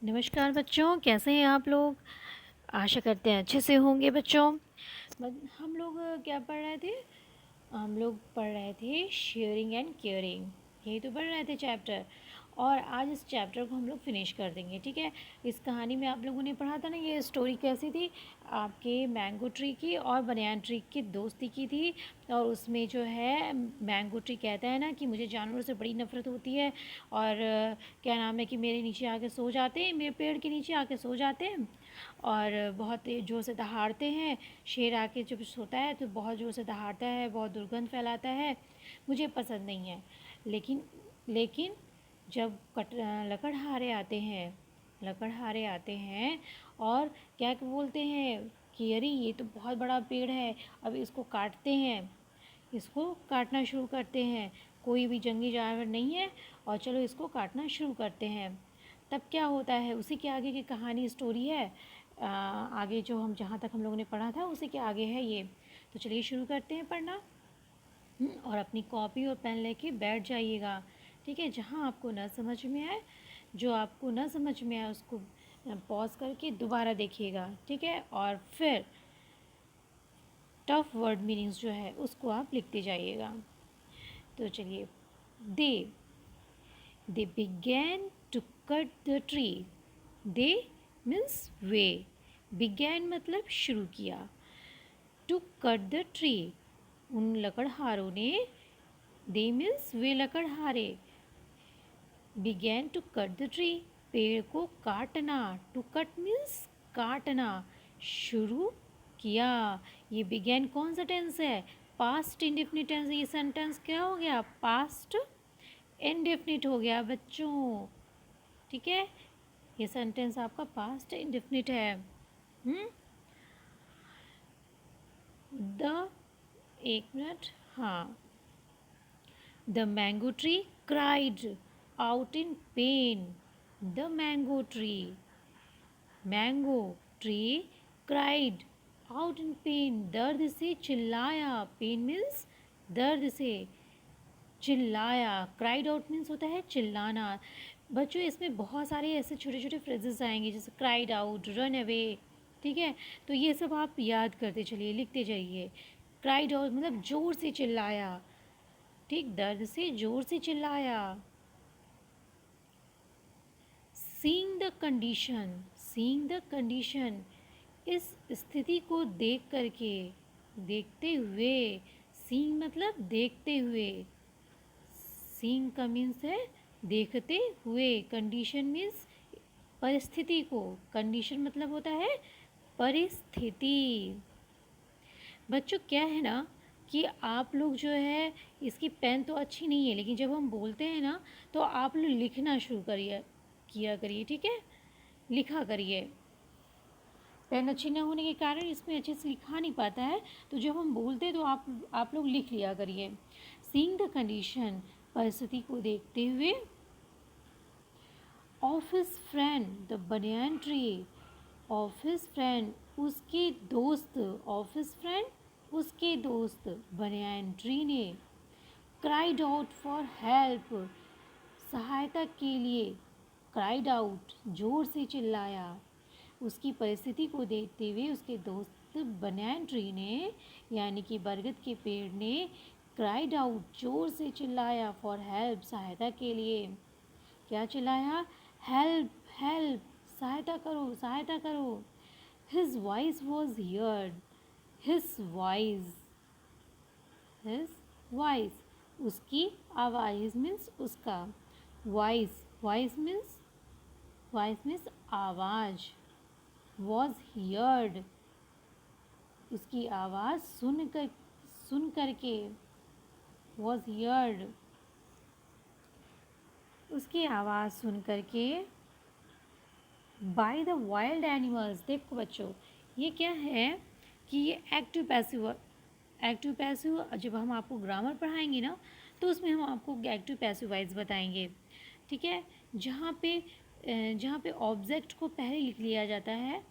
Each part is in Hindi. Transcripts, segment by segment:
नमस्कार बच्चों, कैसे हैं आप लोग। आशा करते हैं अच्छे से होंगे बच्चों। हम लोग क्या पढ़ रहे थे। हम लोग पढ़ रहे थे शेयरिंग एंड केयरिंग, यही तो पढ़ रहे थे चैप्टर। और आज इस चैप्टर को हम लोग फिनिश कर देंगे, ठीक है। इस कहानी में आप लोगों ने पढ़ा था ना, ये स्टोरी कैसी थी, आपके मैंगो ट्री की और बनयान ट्री की दोस्ती की थी। और उसमें जो है मैंगो ट्री कहता है ना कि मुझे जानवरों से बड़ी नफ़रत होती है, और क्या नाम है कि मेरे नीचे आके सो जाते हैं, मेरे पेड़ के नीचे आके सो जाते हैं और बहुत ज़ोर से दहाड़ते हैं। शेर आके जब सोता है तो बहुत ज़ोर से दहाड़ता है, बहुत दुर्गंध फैलाता है, मुझे पसंद नहीं है। लेकिन लेकिन जब लकड़हारे आते हैं, लकड़हारे आते हैं और क्या बोलते हैं कि अरे ये तो बहुत बड़ा पेड़ है, अब इसको काटते हैं, इसको काटना शुरू करते हैं। कोई भी जंगली जानवर नहीं है और चलो इसको काटना शुरू करते हैं। तब क्या होता है, उसी के आगे की कहानी स्टोरी है। आगे जो हम जहाँ तक हम लोगों ने पढ़ा था उसी के आगे है ये। तो चलिए शुरू करते हैं पढ़ना। और अपनी कॉपी और पेन लेके बैठ जाइएगा, ठीक है। जहाँ आपको ना समझ में आए, जो आपको ना समझ में आए उसको पॉज करके दोबारा देखिएगा, ठीक है। और फिर टफ वर्ड मीनिंग्स जो है उसको आप लिखते जाइएगा। तो चलिए, they they begin to cut the tree. They means they, begin मतलब शुरू किया, टू कट द ट्री उन लकड़हारों ने, दे मीन्स वे लकड़हारे, begin to cut the tree पेड़ को काटना, टू कट मीन्स काटना, शुरू किया। ये बिगैन कौन सा टेंस है, पास्ट इंडेफिनिट टेंस। ये सेंटेंस क्या हो गया, पास्ट इंडेफिनिट हो गया बच्चों, ठीक है। ये सेंटेंस आपका पास्ट इंडेफिनिट है। द एक मिनट, हाँ, the mango tree cried out in pen. The mango tree, mango tree cried out in pen, दर्द से चिल्लाया। पेन मीन्स दर्द से चिल्लाया। क्राइड आउट मीन्स होता है चिल्लाना। बच्चों इसमें बहुत सारे ऐसे छोटे छोटे फ्रेजेस आएंगे, जैसे क्राइड आउट, रन अवे, ठीक है। तो ये सब आप याद करते चलिए, लिखते जाइए। क्राइड आउट मतलब ज़ोर से चिल्लाया, ठीक, दर्द से ज़ोर से चिल्लाया। Seeing the condition, seeing the condition इस स्थिति को देख करके, देखते हुए। सीइंग मतलब देखते हुए, सीइंग का मीन्स है देखते हुए, कंडीशन मीन्स परिस्थिति को, कंडीशन मतलब होता है परिस्थिति। बच्चों क्या है ना कि आप लोग जो है, इसकी पेन तो अच्छी नहीं है, लेकिन जब हम बोलते हैं ना तो आप लोग लिखना शुरू करिए, किया करिए, ठीक है, लिखा करिए। पेन अच्छी ना होने के कारण इसमें अच्छे से लिखा नहीं पाता है, तो जब हम बोलते हैं तो आप लोग लिख लिया करिए। सीइंग द कंडीशन परिस्थिति को देखते हुए। Of his friend the banyan tree, of his friend उसके दोस्त, ऑफ हिज फ्रेंड उसके दोस्त बनियान ट्री ने, क्राइड आउट फॉर हेल्प सहायता के लिए, क्राइड आउट जोर से चिल्लाया। उसकी परिस्थिति को देखते हुए उसके दोस्त बनैन ट्री ने, यानी कि बरगद के पेड़ ने, क्राइड आउट जोर से चिल्लाया, फॉर हेल्प सहायता के लिए। क्या चिल्लाया, हेल्प हेल्प, सहायता करो सहायता करो। His voice was heard, his voice, his voice उसकी आवाज़ मीन्स उसका, वॉइस, वॉइस मीन्स आवाज़, वॉज हियर्ड उसकी आवाज़ सुन करके, वॉज हियर्ड उसकी आवाज़ सुन करके, बाय द वाइल्ड एनिमल्स। देखो बच्चों ये क्या है कि ये एक्टिव पैसिव, एक्टिव पैसिव जब हम आपको ग्रामर पढ़ाएंगे ना तो उसमें हम आपको एक्टिव पैसिव वाइज बताएंगे, ठीक है। जहाँ पे ऑब्जेक्ट को पहले लिख लिया जाता है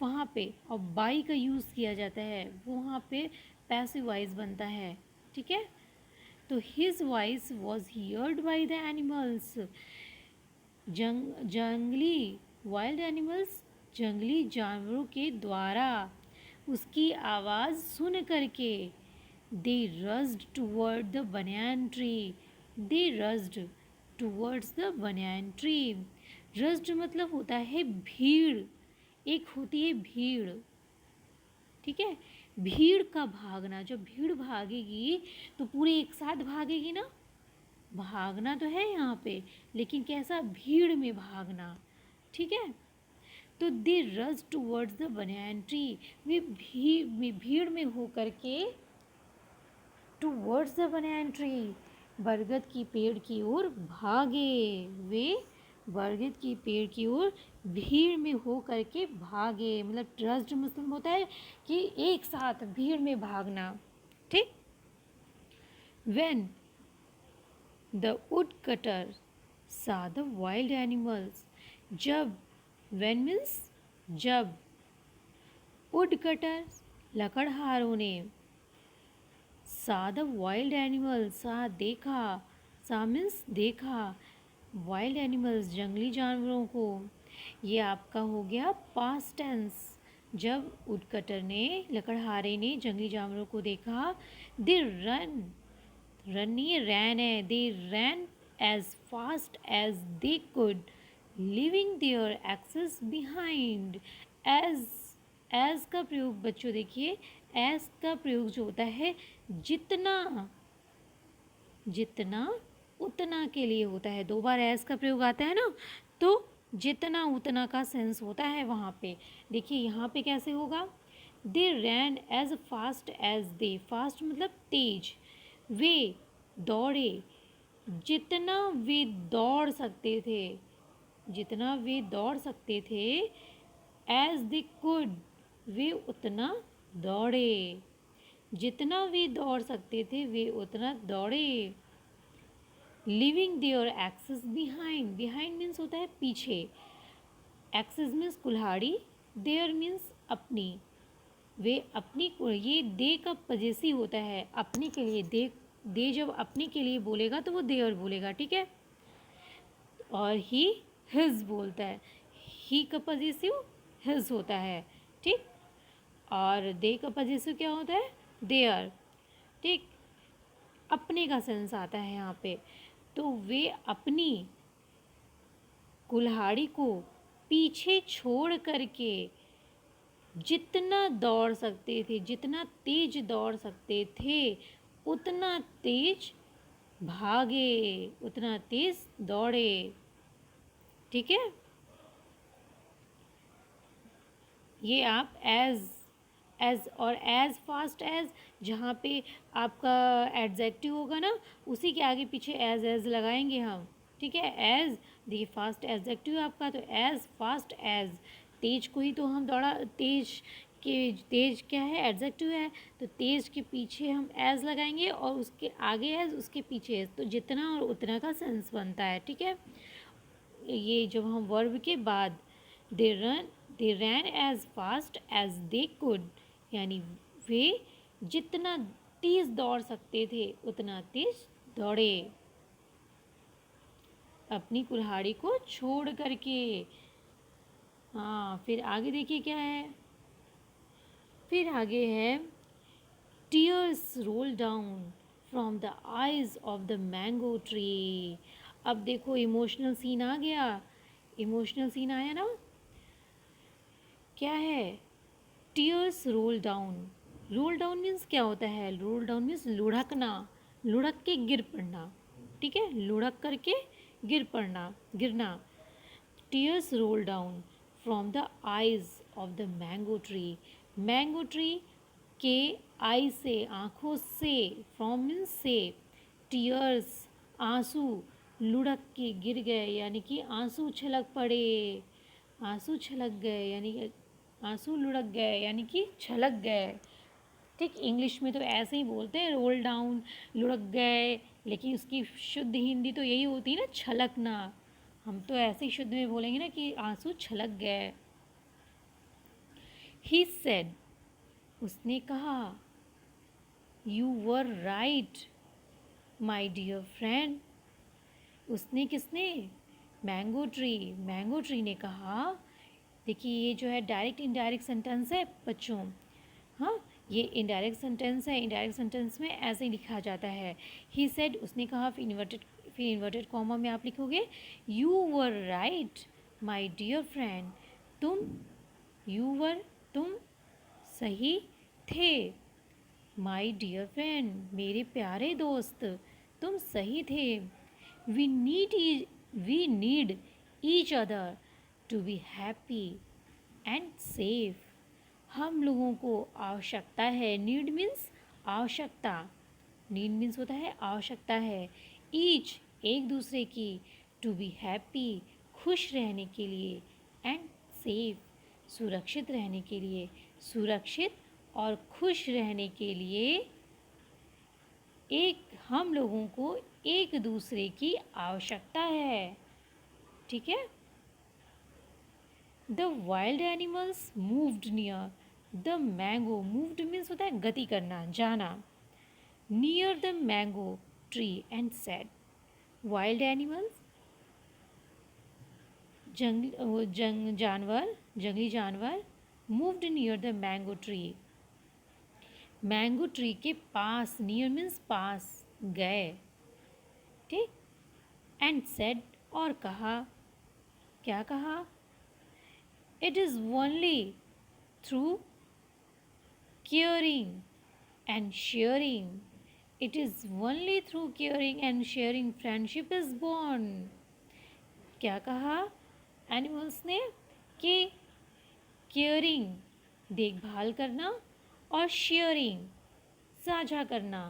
वहाँ पे, और बाई का यूज़ किया जाता है वहाँ पे पैसिव वाइज बनता है, ठीक है। तो his voice was heard by the animals, जंगली वाइल्ड एनिमल्स जंगली जानवरों के द्वारा उसकी आवाज़ सुन करके they rushed toward the banyan tree they rushed towards the banyan tree. Rushed मतलब होता है भीड़, एक होती है भीड़, ठीक है। भीड़ का भागना, जब भीड़ भागेगी तो पूरे एक साथ भागेगी ना, भागना तो है यहाँ पे, लेकिन कैसा, भीड़ में भागना, ठीक है। तो दे रस टूवर्ड्स द बनियान ट्री, वे भीड़ में होकर के टूवर्ड्स द बनियान ट्री, बरगद की पेड़ की ओर भागे। वे बरगद की पेड़ की ओर भीड़ में हो करके भागे, मतलब ट्रस्ट मतलब होता है कि एक साथ भीड़ में भागना, ठीक। When the woodcutter saw the wild animals, जब, when means जब, woodcutter लकड़हारों ने, saw the wild animals, saw देखा, saw means देखा, वाइल्ड एनिमल्स जंगली जानवरों को, ये आपका हो गया पास्ट टेंस। जब वुडकटर ने, लकड़हारे ने जंगली जानवरों को देखा, दे रन, रन नहीं रैन है, they ran as fast as they could leaving their axes behind. As का प्रयोग बच्चों देखिए, एज का प्रयोग जो होता है जितना, जितना उतना के लिए होता है, दो बार एज का प्रयोग आता है ना, तो जितना उतना का सेंस होता है वहाँ पे। देखिए यहाँ पे कैसे होगा, they ran as fast as they, fast मतलब तेज, वे दौड़े, जितना वे दौड़ सकते थे, जितना वे दौड़ सकते थे, एज दे कुड, वे उतना दौड़े, जितना वे दौड़ सकते थे वे उतना दौड़े। Leaving their axes behind, behind means होता है पीछे, एक्सेस मीन्स कुल्हाड़ी, देयर मीन्स अपनी, वे अपनी, ये दे का पजेसिव होता है अपने के लिए, दे जब अपने के लिए बोलेगा तो वो देयर बोलेगा, ठीक है। और ही हिज बोलता है, ही का पजेसिव हिज होता है, ठीक। और दे का पजेसिव क्या होता है, देयर, ठीक। अपने का सेंस आता है यहाँ पे। तो वे अपनी कुल्हाड़ी को पीछे छोड़ करके जितना दौड़ सकते थे, जितना तेज दौड़ सकते थे उतना तेज भागे, उतना तेज दौड़े, ठीक है। ये आप एज और एज फास्ट एज, जहाँ पे आपका एडजेक्टिव होगा ना उसी के आगे पीछे एज लगाएंगे हम, ठीक है। एज, देखिए फास्ट एडजेक्टिव आपका, तो एज फास्ट एज, तेज को ही तो हम दौड़ा, तेज के, तेज क्या है, एडजेक्टिव है, तो तेज के पीछे हम एज लगाएंगे और उसके आगे एज, उसके पीछे एज, तो जितना और उतना का सेंस बनता है, ठीक है। ये जब हम वर्ब के बाद, they ran as fast as they could, यानी वे जितना तेज दौड़ सकते थे उतना तेज दौड़े, अपनी कुल्हाड़ी को छोड़ करके। हाँ, फिर आगे देखिए क्या है, फिर आगे है, tears roll down from the eyes of the mango tree. अब देखो इमोशनल सीन आ गया, इमोशनल सीन आया ना, क्या है, tears roll down, roll down means क्या होता है, रोल डाउन मीन्स लुढ़कना, लुढ़क के गिर पड़ना, ठीक है, लुढ़क करके गिर पड़ना, गिरना। Tears roll down from the eyes of the mango tree, mango tree के आई से, आँखों से, फ्रॉम मीन्स से, टीयर्स आंसू, लुढ़क के गिर गए यानी कि आंसू छलक पड़े, आंसू छलक गए यानी आंसू लुढ़क गए यानी कि छलक गए, ठीक। इंग्लिश में तो ऐसे ही बोलते हैं, रोल डाउन, लुढ़क गए, लेकिन उसकी शुद्ध हिंदी तो यही होती है ना, छलकना। हम तो ऐसे ही शुद्ध में बोलेंगे ना कि आंसू छलक गए। ही सेड, उसने कहा, you were right my dear friend, उसने, किसने, मैंगो ट्री ने कहा, देखिए ये जो है डायरेक्ट इनडायरेक्ट सेंटेंस है बच्चों। हाँ, ये इनडायरेक्ट सेंटेंस है। इनडायरेक्ट सेंटेंस में ऐसे ही लिखा जाता है। ही सेड, उसने कहा, फिर इन्वर्टेड कॉमा में आप लिखोगे you were right my dear friend, तुम सही थे। माई डियर फ्रेंड, मेरे प्यारे दोस्त, तुम सही थे। We need each other to be happy and safe. हम लोगों को आवश्यकता है, नीड मीन्स आवश्यकता, नीड मीन्स होता है आवश्यकता है, ईच एक दूसरे की, टू बी हैप्पी खुश रहने के लिए, एंड सेफ सुरक्षित रहने के लिए, सुरक्षित और खुश रहने के लिए हम लोगों को एक दूसरे की आवश्यकता है। ठीक है। The wild animals moved near the mango, moved means होता है गति करना, जाना, near the mango tree and said, wild animals जंगली जानवर moved near the mango tree के पास, नियर मीन्स पास, गए। ठीक। एंड सेड, और कहा, क्या कहा, it is only through caring and sharing, it is only through caring and sharing friendship is born। क्या कहा एनिमल्स ने कि केयरिंग देखभाल करना और शेयरिंग साझा करना,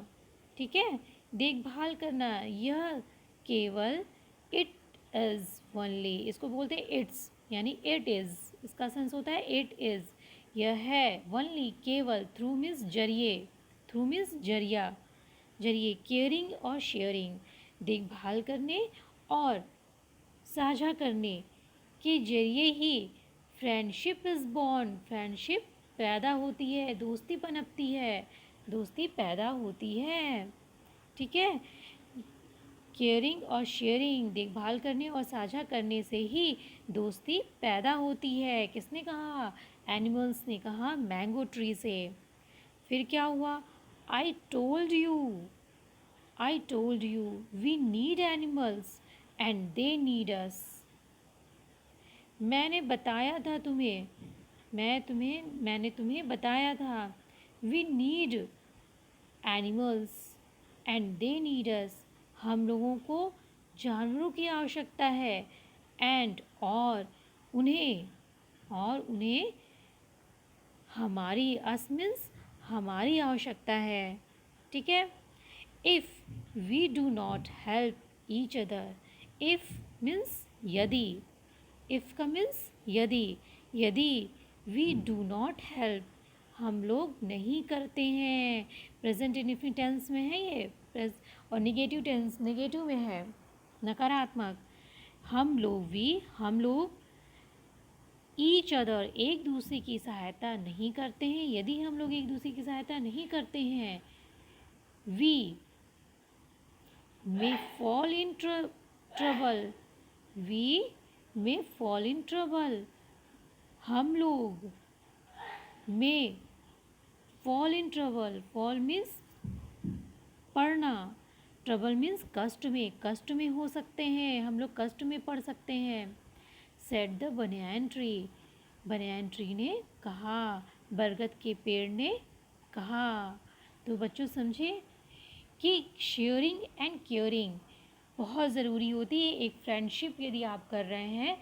ठीक है, देखभाल करना, यह केवल इट इज़ ओनली, इसको बोलते हैं इट्स, यानी इट इज़, इसका सेंस होता है इट इज़, यह है, ओनली केवल, थ्रू मीन्स जरिए, थ्रू मीन्स जरिया, जरिए, केयरिंग और शेयरिंग देखभाल करने और साझा करने के जरिए ही फ्रेंडशिप इज़ बॉर्न, फ्रेंडशिप पैदा होती है, दोस्ती पनपती है, दोस्ती पैदा होती है। ठीक है। केयरिंग और शेयरिंग देखभाल करने और साझा करने से ही दोस्ती पैदा होती है। किसने कहा, एनिमल्स ने कहा मैंगो ट्री से। फिर क्या हुआ, I told you we need animals and they need us. मैंने बताया था तुम्हें, मैंने तुम्हें बताया था, we need animals and they need us, हम लोगों को जानवरों की आवश्यकता है, एंड और उन्हें हमारी, अस मीन्स हमारी आवश्यकता है। ठीक है। If we do not help each other, if means यदि, इफ़ का मीन्स यदि वी डू नॉट हेल्प, हम लोग नहीं करते हैं, प्रेजेंट इनडेफिनिट टेंस में है ये, और नेगेटिव टेंस, नेगेटिव में है, नकारात्मक, हम लोग ईच अदर एक दूसरे की सहायता नहीं करते हैं, यदि हम लोग एक दूसरे की सहायता नहीं करते हैं, we may fall in trouble, we may fall in trouble, हम लोग may fall in trouble, fall means पढ़ना, ट्रबल मीन्स कष्ट में हो सकते हैं, हम लोग कष्ट में पढ़ सकते हैं। सेड द बनियान ट्री ने कहा, बरगद के पेड़ ने कहा। तो बच्चों समझे कि शेयरिंग एंड केयरिंग बहुत ज़रूरी होती है। एक फ्रेंडशिप यदि आप कर रहे हैं,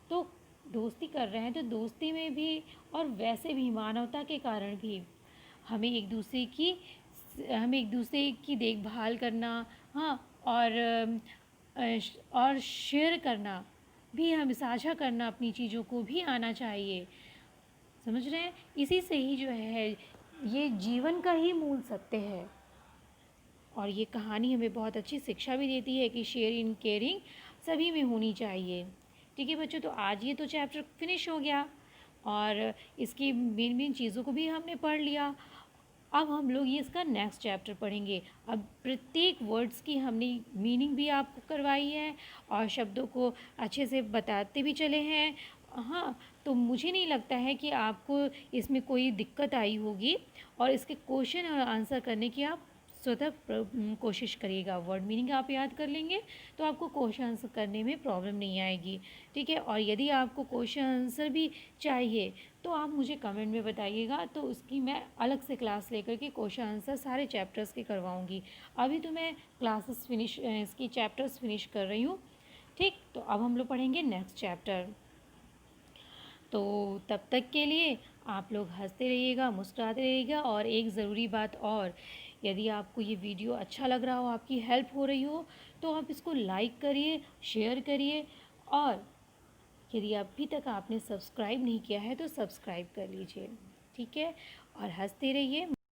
तो दोस्ती कर रहे हैं, तो दोस्ती में भी और वैसे भी मानवता के कारण भी हमें एक दूसरे की देखभाल करना, हाँ, और शेयर करना भी, हम साझा करना अपनी चीज़ों को भी आना चाहिए। समझ रहे हैं। इसी से ही जो है ये जीवन का ही मूल सत्य है। और ये कहानी हमें बहुत अच्छी शिक्षा भी देती है कि शेयरिंग केयरिंग सभी में होनी चाहिए। ठीक है बच्चों, तो आज ये तो चैप्टर फिनिश हो गया और इसकी मेन चीज़ों को भी हमने पढ़ लिया। अब हम लोग ये इसका नेक्स्ट चैप्टर पढ़ेंगे। अब प्रत्येक वर्ड्स की हमने मीनिंग भी आपको करवाई है और शब्दों को अच्छे से बताते भी चले हैं। हाँ, तो मुझे नहीं लगता है कि आपको इसमें कोई दिक्कत आई होगी, और इसके क्वेश्चन और आंसर करने की आप स्वतः कोशिश करिएगा। वर्ड मीनिंग आप याद कर लेंगे तो आपको क्वेश्चन आंसर करने में प्रॉब्लम नहीं आएगी, ठीक है। और यदि आपको क्वेश्चन आंसर भी चाहिए तो आप मुझे कमेंट में बताइएगा, तो उसकी मैं अलग से क्लास लेकर के क्वेश्चन आंसर सारे चैप्टर्स के करवाऊँगी। अभी तो मैं क्लासेस फिनिश इसकी चैप्टर्स फिनिश कर रही हूँ, ठीक। तो अब हम लोग पढ़ेंगे नेक्स्ट चैप्टर। तो तब तक के लिए आप लोग हंसते रहिएगा, मुस्कुराते रहिएगा। और एक ज़रूरी बात और, यदि आपको ये वीडियो अच्छा लग रहा हो, आपकी हेल्प हो रही हो, तो आप इसको लाइक करिए, शेयर करिए, और यदि अभी तक आपने सब्सक्राइब नहीं किया है तो सब्सक्राइब कर लीजिए, ठीक है। और हंसते रहिए।